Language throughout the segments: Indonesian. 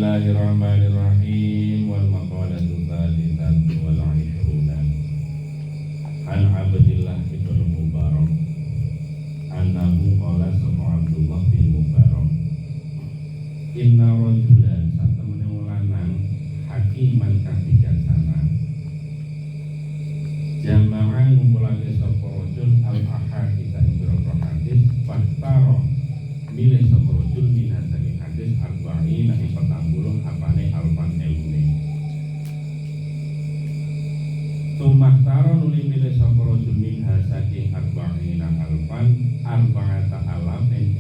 Bismillahirrahmanirrahim. Wal maqalatu tsalitsatu wal 'ishruna an Abdillah bin Mubarak annahu qala sapa Abdullah bin Mubarak inna rajulan satemene lanang hakiman kang bijaksana jama'a ngumpulake sapa rajul al ahadits ing boro hadis faktaro milih sapa rajul minasani hadis arba'in ing 40 apane alfan elune tumaktaro nuli milih sapa rajul minha saking arba'in alfan arba'ata alaf ing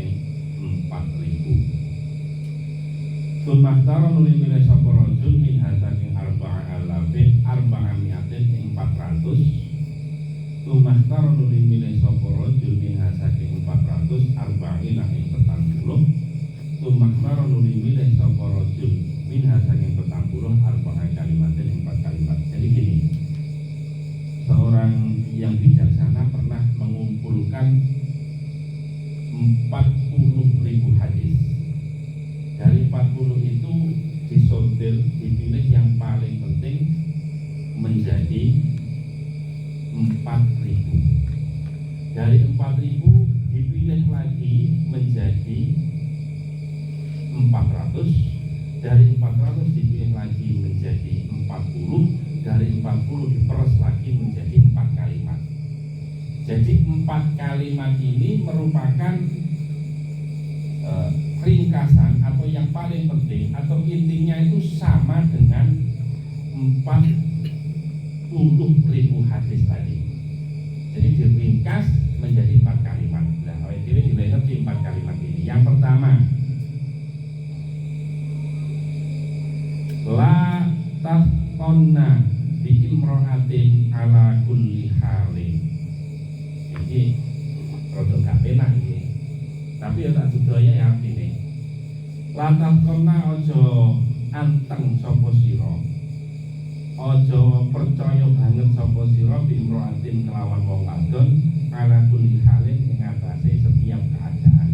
4000 tumaktaro nuli milih sapa rajul minha saking arba'in alafin arba'amiatin ing 400 tumaktaro nuli milih sapa rajul minha saking 400 arba'in ing 40 tumaktaro nuli milih sapa rajul minha saking 40 arba'in kalimatin ing 4 kalimat. Jadi gini, seorang yang bijaksana pernah mengumpulkan 40.000 hadis. Dari 40 itu disortir, dipilih yang paling penting menjadi 4.000. Dari 4.000 dipilih lagi menjadi 400. Dari 400 dipilih lagi menjadi 40. Dari 40 diperes lagi menjadi 4 kalimat. Jadi 4 kalimat ini merupakan ringkasan atau yang paling penting atau intinya itu sama dengan 40.000 hadis tadi. Jadi diringkas menjadi 4 kalimat. Nah, ini dibayar di 4 kalimat ini. Yang pertama, la tafqonna bi imra'atin ala kulli halin. Ini rodok gak penak ini. Tapi ya tak budaya ya artine. La tafqonna aja anteng sapa sira. Aja percaya banget sapa sira bi imra'atin kelawan wong wadon ala kulli halin ing atase setiap keadaan.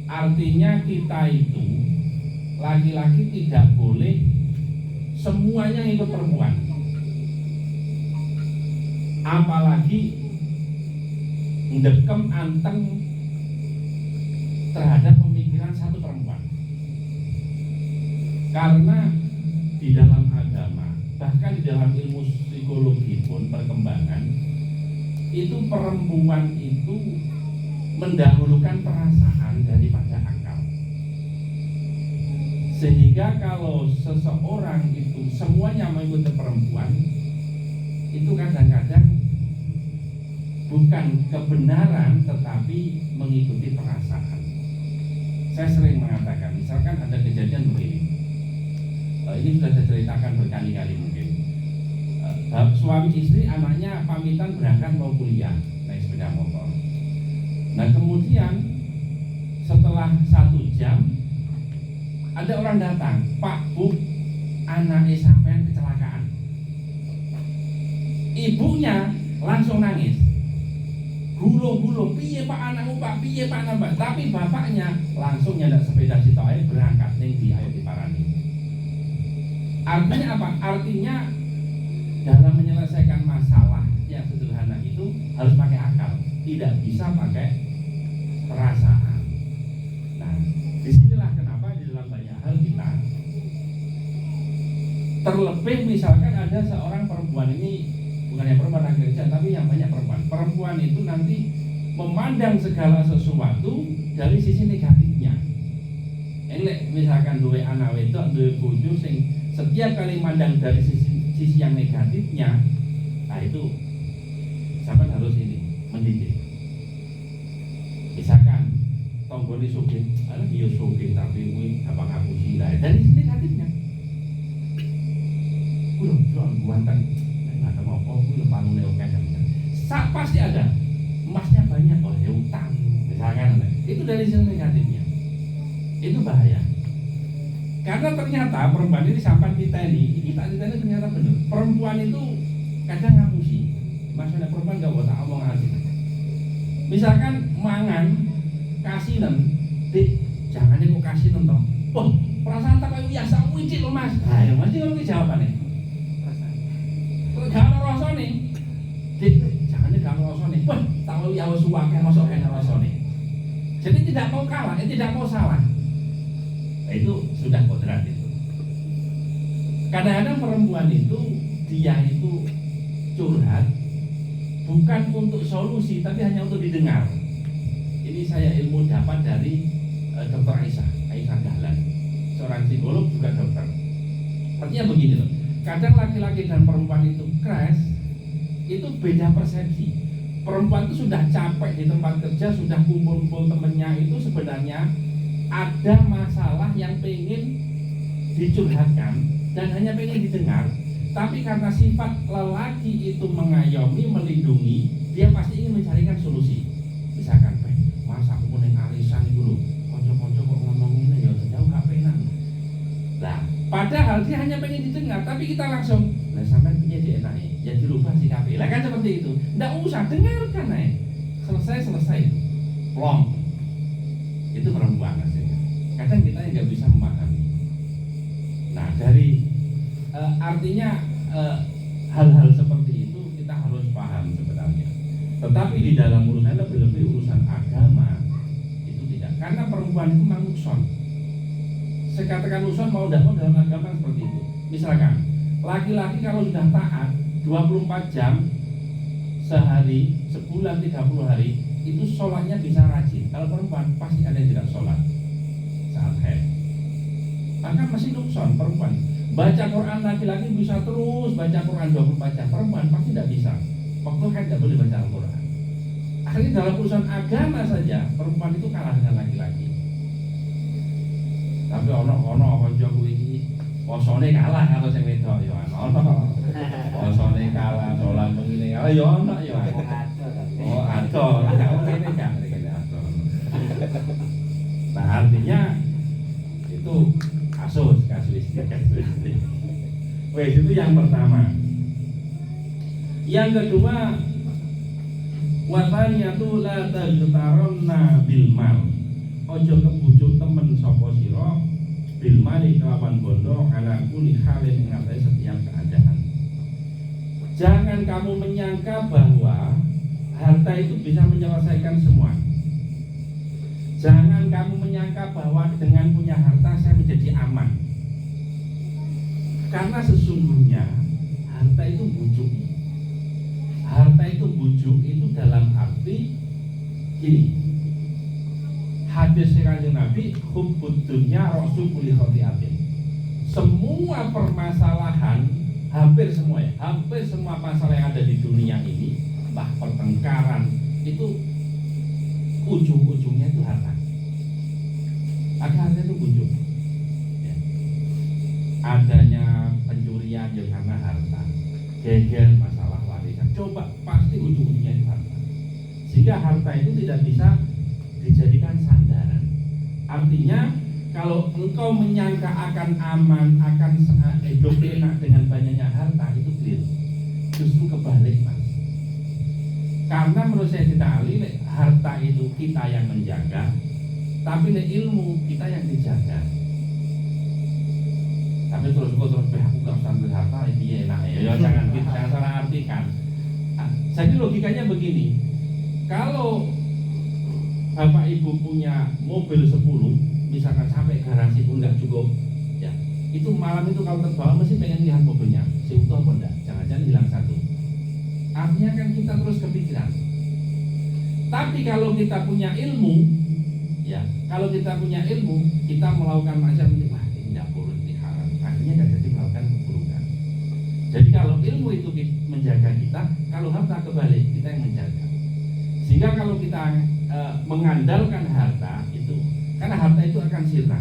Artinya kita itu laki-laki tidak boleh semuanya ikut perempuan, apalagi ndekem anteng terhadap pemikiran satu perempuan. Karena di dalam agama, bahkan di dalam ilmu psikologi pun perkembangan itu perempuan itu mendahulukan perasaan daripada akal. Sehingga kalau seseorang itu semuanya mengikuti perempuan, itu kadang-kadang bukan kebenaran tetapi mengikuti perasaan. Saya sering mengatakan, misalkan ada kejadian begini, ini sudah saya ceritakan berkali-kali mungkin. Suami istri anaknya pamitan berangkat mau kuliah naik sepeda motor. Nah kemudian setelah 1 jam ada orang datang, Pak Bu, anaknya sampean kecelakaan. Ibunya langsung nangis, gulung-gulung, piye Pak anakmu Pak, piye Pak anak Pak. Tapi bapaknya langsung nyandak sepeda sitoe berangkat ning di ayo diparani. Artinya apa? Artinya dalam menyelesaikan masalah yang sederhana itu harus pakai akal, tidak bisa pakai perasaan. Nah, disinilah kenapa di dalam banyak hal kita, terlebih misalkan ada seorang perempuan ini, bukannya perempuan laki kerja, tapi yang banyak perempuan itu nanti memandang segala sesuatu dari sisi negatifnya. Ini misalkan dua anak wedok, dua bojo sing setiap kali mandang dari sisi yang negatifnya, nah itu sampai harus ini mendidik. Misalkan tonggone sugih, ana dia sugih tapi kuwi apa ngapusi lah dari sisi negatifnya. Kuwi lho buantan. Nek ada apa kuwi lho panune oke kan. Pasti ada. Emasnya banyak oh ya utang. Misalkan itu dari sisi negatifnya. Itu bahaya. Karena ternyata perempuan ini sampai kita ini tak ditanya ternyata benar. Perempuan itu kadang ngapusi. Maksudnya perempuan gak mau tak omong asik. Misalkan mangan kasinan, dik jangan kok kasinan toh. Oh, perasaan tak kayak biasa wicik loh mas. Nah, ya mesti kalau jawabannya. Kalau gak ada rasanya, jangan gak ada rasanya. Wah, tahu ya suwaknya masuk kena rasanya. Jadi tidak mau kalah, tidak mau salah. Nah, itu sudah kodrat itu. Kadang-kadang perempuan itu dia itu curhat bukan untuk solusi, tapi hanya untuk didengar. Ini saya ilmu dapat dari Dr. Aisyah Dahlan, seorang psikolog juga dokter. Artinya begini loh, kadang laki-laki dan perempuan itu crash, itu beda persepsi. Perempuan itu sudah capek di tempat kerja, sudah kumpul-kumpul temennya, itu sebenarnya ada masalah yang pengen dicurhatkan dan hanya pengen didengar. Tapi karena sifat lelaki itu mengayomi, melindungi, dia pasti ingin mencarikan solusi. Misalkan, mas aku mau neng arisan itu loh, konco-konco kok ngomong ini ya jauh gak penak. Nah, padahal dia hanya pengen didengar, tapi kita langsung, nah sampai punya dia enak ya dirubah sikapnya. Lah kan seperti itu, nggak usah dengarkan selesai plong. Itu perempuan hasilnya. Kadang kita nggak bisa memahami. Nah dari artinya hal-hal seperti itu kita harus paham sebenarnya. Tetapi di dalam urusan lebih-lebih urusan agama itu tidak, karena perempuan itu memang nukson. Saya katakan nukson mau tidak mau dalam agama seperti itu. Misalkan laki-laki kalau sudah taat 24 jam sehari, sebulan 30 hari itu sholatnya bisa rajin. Kalau perempuan pasti ada yang tidak sholat saat haid. Maka masih nukson perempuan. Baca Quran laki-laki bisa terus baca Quran 24 jam, perempuan pasti tidak bisa. Waktu haid tidak boleh baca Al-Quran. Akhirnya dalam urusan agama saja perempuan itu kalah dengan laki-laki. Tapi ono konco kuwi posone kalah karo sing wedok ya ono. Posone kalah, sholat begini kalah ya ono ya. Oh, atur. Ini gak atur. Nah, artinya itu kasuistik. Wes itu yang pertama. Yang kedua, wataniyatu la tajtaronna bil mal. Ojo kebujuk temen sapa sira bil mali kelawan bondo ala kulli halin ngatai setiap keadaan. Jangan kamu menyangka bahwa harta itu bisa menyelesaikan semua. Jangan kamu menyangka bahwa dengan punya harta saya menjadi aman. Karena sesungguhnya harta itu bujuk. Harta itu bujuk itu dalam arti gini. Hadis Kanjeng Nabi, hubbud dunya rasul kulli khati'atin. Semua permasalahan, hampir semua masalah yang ada di dunia ini, bah pertengkaran itu ujung-ujungnya itu harta. Harta itu ujung. Ya. Adanya pencurian ya karena harta, geger masalah warisan. Coba pasti ujung-ujungnya itu harta. Sehingga harta itu tidak bisa dijadikan sandaran. Artinya kalau engkau menyangka akan aman, akan hidup enak dengan banyaknya harta, itu keliru. Justru kebalik, Mas. Karena menurut saya tidak alih, harta itu kita yang menjaga, tapi ilmu kita yang dijaga. Tapi terus aku gak usah berharta, ini enak ya. Jangan salah artikan. Jadi logikanya begini, kalau Bapak Ibu punya mobil 10, misalkan sampai garasi pun nggak cukup, ya itu malam itu kalau terbawa mesti pengen lihat mobilnya, si utuh apa enggak, jangan-jangan hilang satu. Artinya kan kita terus kepikiran. Tapi kalau kita punya ilmu, ya kalau kita punya ilmu, kita melakukan macam ini, wah ini tidak boleh, ini haram. Akhirnya nggak jadi melakukan keburukan. Jadi kalau ilmu itu menjaga kita, kalau harta kebalik kita yang menjaga. Sehingga kalau kita mengandalkan harta itu, karena harta itu akan sirna,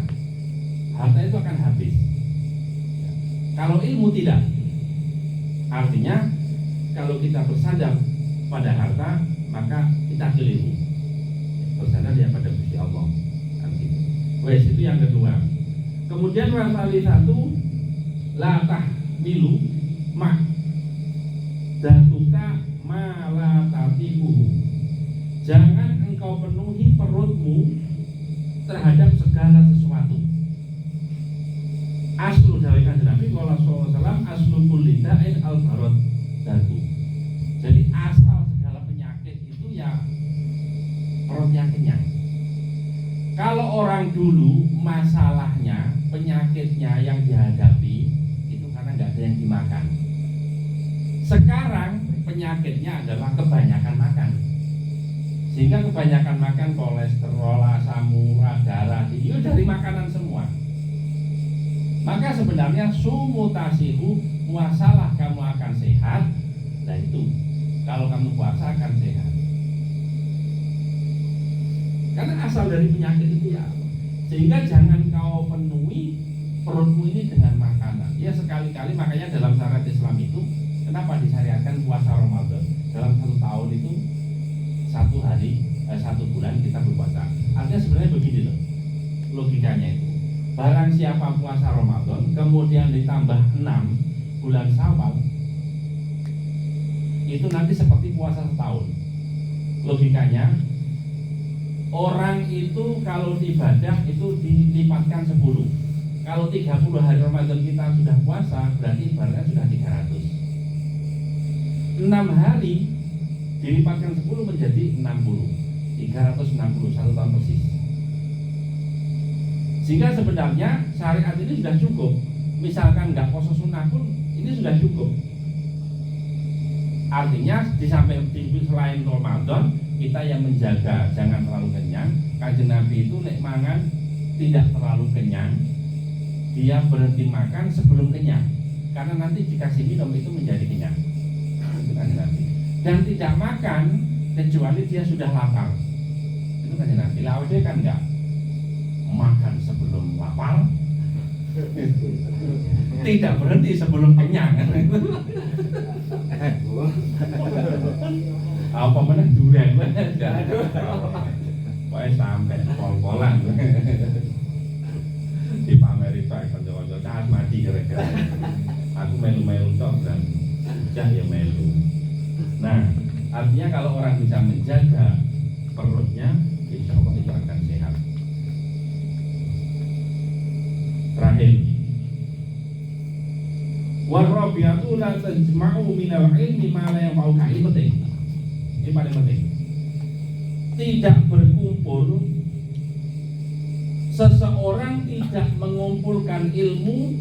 harta itu akan habis. Kalau ilmu tidak, artinya kalau kita bersandar pada harta, maka kita keliru. Bersandar ya pada Gusti Allah. Wes itu yang kedua. Kemudian wasali satu, latah milu mak datuka malatatiku. Jangan engkau penuhi perutmu terhadap segala sesuatu. Kanjeng Nabi sallallahu alaihi wasallam aslu kulli da'in al-barad datu. Jadi asal segala penyakit itu ya perutnya kenyang. Kalau orang dulu masalahnya penyakitnya yang dihadapi itu karena nggak ada yang dimakan. Sekarang penyakitnya adalah kebanyakan makan. Sehingga kebanyakan makan kolesterol, asam urat, darah tinggi itu dari makanan semua. Maka sebenarnya sumutasihu, puasalah kamu akan sehat. Nah itu, kalau kamu puasa akan sehat. Karena asal dari penyakit itu ya. Sehingga jangan kau penuhi perutmu ini dengan makanan. Ya sekali-kali, makanya dalam syariat Islam itu kenapa disyariatkan puasa Ramadan? Dalam 1 tahun itu 1 hari, 1 bulan kita berpuasa. Artinya sebenarnya begini loh, logikanya itu. Barang siapa puasa Ramadan, kemudian ditambah 6 bulan Syawal, itu nanti seperti puasa setahun. Logikanya, orang itu kalau ibadah itu dilipatkan 10. Kalau 30 hari Ramadan kita sudah puasa, berarti ibaratnya sudah 300. 6 hari dilipatkan 10 menjadi 60. 360, 1 tahun persis. Sehingga sebenarnya syariat ini sudah cukup. Misalkan nggak puasa sunnah pun ini sudah cukup. Artinya di samping selain Ramadan kita yang menjaga jangan terlalu kenyang. Kanjeng Nabi itu nek mangan tidak terlalu kenyang, dia berhenti makan sebelum kenyang, karena nanti dikasih minum itu menjadi kenyang. Itu Kanjeng Nabi. Dan tidak makan kecuali dia sudah lapar. Itu Kanjeng Nabi. Lalu dia kan enggak makan sebelum lapar, tidak berhenti sebelum kenyang. Apa mana durian? Pokoknya sampai pol-polan. Di Amerika konco-konco cah mati kira-kira. Aku melu-melu tok dan cah ya melu. Nah, artinya kalau orang bisa menjaga perutnya, insya Allah itu akan sehat. Terakhir, warabiatu la tajma'u minal ilmi ma la yanfa'uka. Ini penting. Ini paling penting. Tidak berkumpul, seseorang tidak mengumpulkan ilmu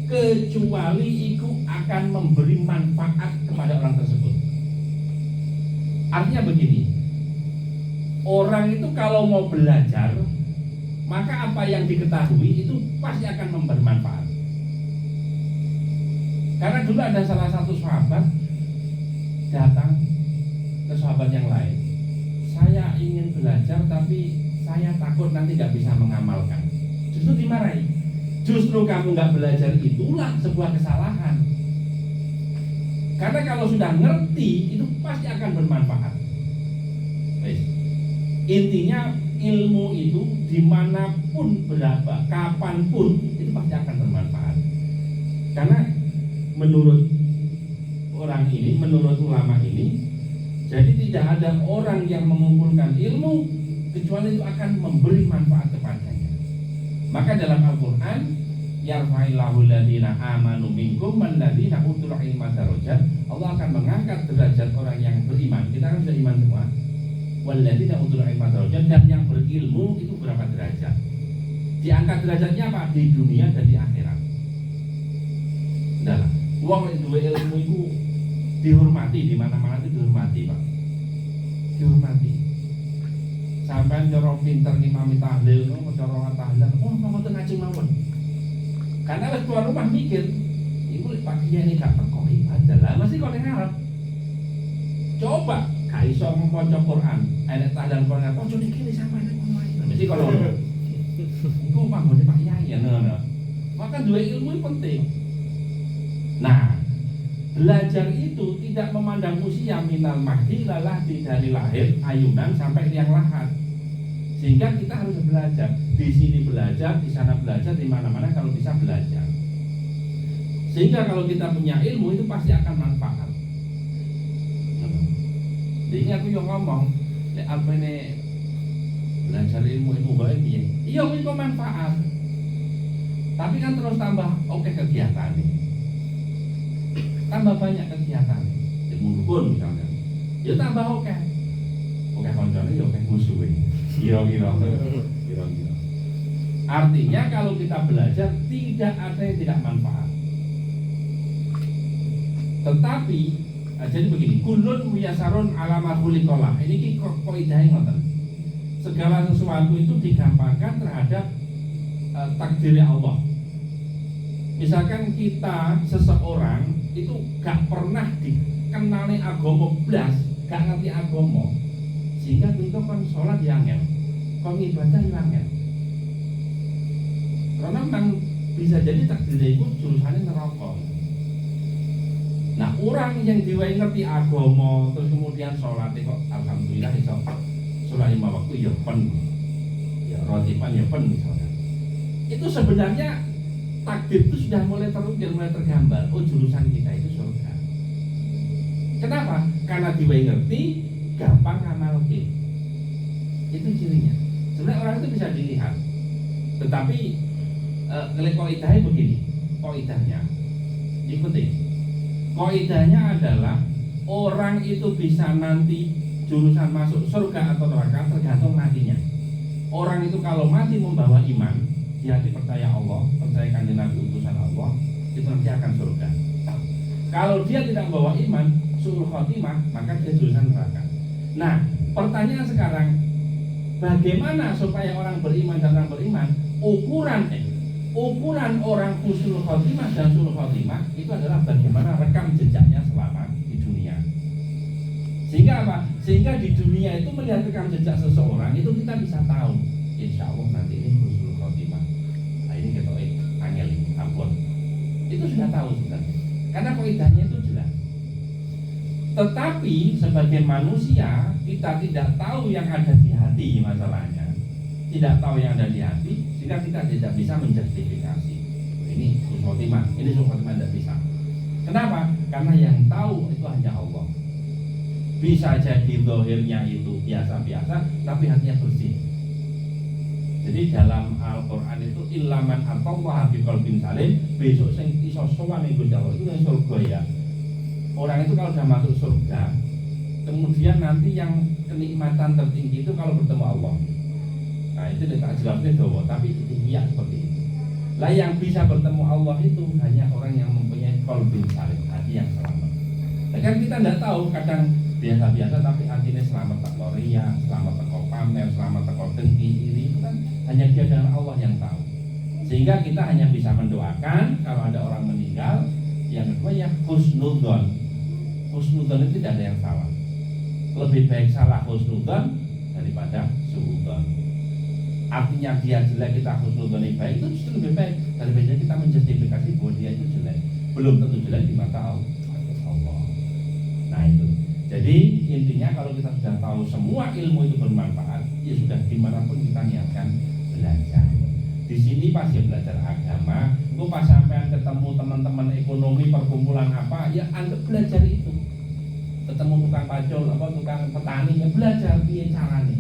kecuali itu akan memberi manfaat kepada orang tersebut. Artinya begini, orang itu kalau mau belajar, maka apa yang diketahui itu pasti akan bermanfaat. Karena dulu ada salah satu sahabat datang ke sahabat yang lain, saya ingin belajar tapi saya takut nanti nggak bisa mengamalkan. Justru dimarahi. Justru kamu nggak belajar itulah sebuah kesalahan. Karena kalau sudah ngerti itu pasti akan bermanfaat. Intinya ilmu itu dimanapun berapa, kapanpun itu pasti akan bermanfaat. Karena menurut orang ini, menurut ulama ini, jadi tidak ada orang yang mengumpulkan ilmu kecuali itu akan memberi manfaat kepadanya. Maka dalam Al-Quran, yarfa'illahu alladhina amanu minkum walladhina utul ilma darajat. Allah akan mengangkat derajat orang yang beriman. Kita kan sudah iman semua. Walladhina utul ilma darajat, dan yang berilmu itu berapa derajat? Diangkat derajatnya apa? Di dunia dan di akhirat. Nah, uang itu ilmu itu dihormati, di mana-mana itu dihormati, Pak. Dihormati. Sampai cara pinter ngimami tahlil, cara tahlil, mau ngaji mawon. Karena wis keluar rumah mikir, iku lek Pak Kiai ini gak teko ibadah lah, mesti kok ning ngarep. Coba gak iso maca Quran, enek tahlil Quran, ojo dikene sampeyan ngomong. Mesti kalau iku panggone Pak Kiai ya ngono. Maka dua ilmu penting. Nah, belajar itu tidak memandang usia, minal mahdi lalah, dari lahir ayunan sampai liang lahat. Sehingga kita harus belajar. Di sini belajar, di sana belajar, di mana-mana kalau bisa belajar. Sehingga kalau kita punya ilmu itu pasti akan manfaat. Jadi aku yang ngomong, apa ini belajar ilmu baik ya? Iya, itu manfaat. Tapi kan terus tambah oke kegiatan nih, tambah banyak kegiatan nih, ilmu dukun misalnya, ya tambah oke koncone ya oke musuhe, kira-kira. Artinya kalau kita belajar tidak ada yang tidak manfaat. Tetapi jadi begini, kulun muyasarun alama khuliqallah. Ini kaidah ngoten. Segala sesuatu itu digampangkan terhadap takdirnya Allah. Misalkan kita seseorang itu gak pernah dikenali agama blas, gak ngerti agama, sehingga kita kan sholat yang angel, kon ibadah yang angel. Karena memang bisa jadi takdirnya itu jurusannya neraka. Nah, orang yang diwai ngerti agama terus kemudian sholat kok alhamdulillah iso sholat 5 waktu ya pen, ya rotipan ya pen misalnya. Itu sebenarnya takdir itu sudah mulai terukir, mulai tergambar. Oh, jurusan kita itu surga. Kenapa? Karena diwai ngerti, gampang ngamal ke. Itu cirinya. Sebenarnya orang itu bisa dilihat. Tetapi koidahnya begini, koidahnya ikuti. Koidahnya adalah orang itu bisa nanti jurusan masuk surga atau neraka tergantung matinya. Orang itu kalau mati membawa iman, dia percaya Allah, percaya kanjeng Nabi utusan Allah, itu nanti akan surga. Kalau dia tidak membawa iman, suul khotimah, maka dia jurusan neraka. Nah, pertanyaan sekarang, bagaimana supaya orang beriman dan orang beriman? Ukuran orang husnul khotimah dan suul khotimah itu adalah bagaimana rekam jejaknya selama di dunia. Sehingga apa? Sehingga di dunia itu melihat rekam jejak seseorang itu kita bisa tahu, insya Allah nanti ini husnul khotimah. Nah, ini kita angel ampun. Itu sudah tahu sebenarnya. Karena kaidahnya itu jelas. Tetapi sebagai manusia kita tidak tahu yang ada di hati masalahnya. Tidak tahu yang ada di hati, sehingga kita tidak bisa menjustifikasi. Ini husnul khotimah, ini husnul khotimah tidak bisa. Kenapa? Karena yang tahu itu hanya Allah. Bisa jadi zahirnya itu biasa-biasa, tapi hatinya bersih. Jadi dalam Al-Quran itu ilaman atau biqalbin salim, besok sing iso sowan ning Gusti Allah itu yang surga ya. Orang itu kalau sudah masuk surga, kemudian nanti yang kenikmatan tertinggi itu kalau bertemu Allah. Nah itu tak jelasnya doa, tapi iya seperti itu. Lah yang bisa bertemu Allah itu hanya orang yang mempunyai qalbin salim, hati yang selamat. Nah, kan kita tidak tahu, kadang biasa-biasa tapi hatinya selamat tak loria, selamat tak pamer, selamat tak dengki, ini kan hanya dia dan Allah yang tahu. Sehingga kita hanya bisa mendoakan kalau ada orang meninggal. Yang kedua ya husnudzon. Husnudzon itu tidak ada yang salah. Lebih baik salah husnudzon daripada suudzon. Artinya dia jelek kita husnudzon baik, itu justru lebih baik daripada kita menjustifikasi bahwa dia itu jelek. Belum tentu jelek di mata Allah. Nah itu. Jadi intinya kalau kita sudah tahu semua ilmu itu bermanfaat, ya sudah dimanapun kita niatkan belajar. Di sini pas ya belajar agama, itu pas sampean ketemu teman-teman ekonomi perkumpulan apa, ya anggap belajar itu. Ketemu tukang pacul, apa tukang petani, ya belajar piye carane.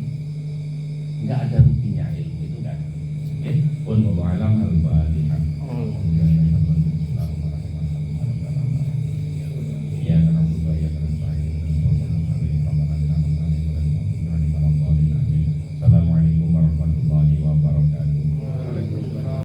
Enggak ada ruginya ilmu itu, enggak ada. Oke, wallahu a'lam.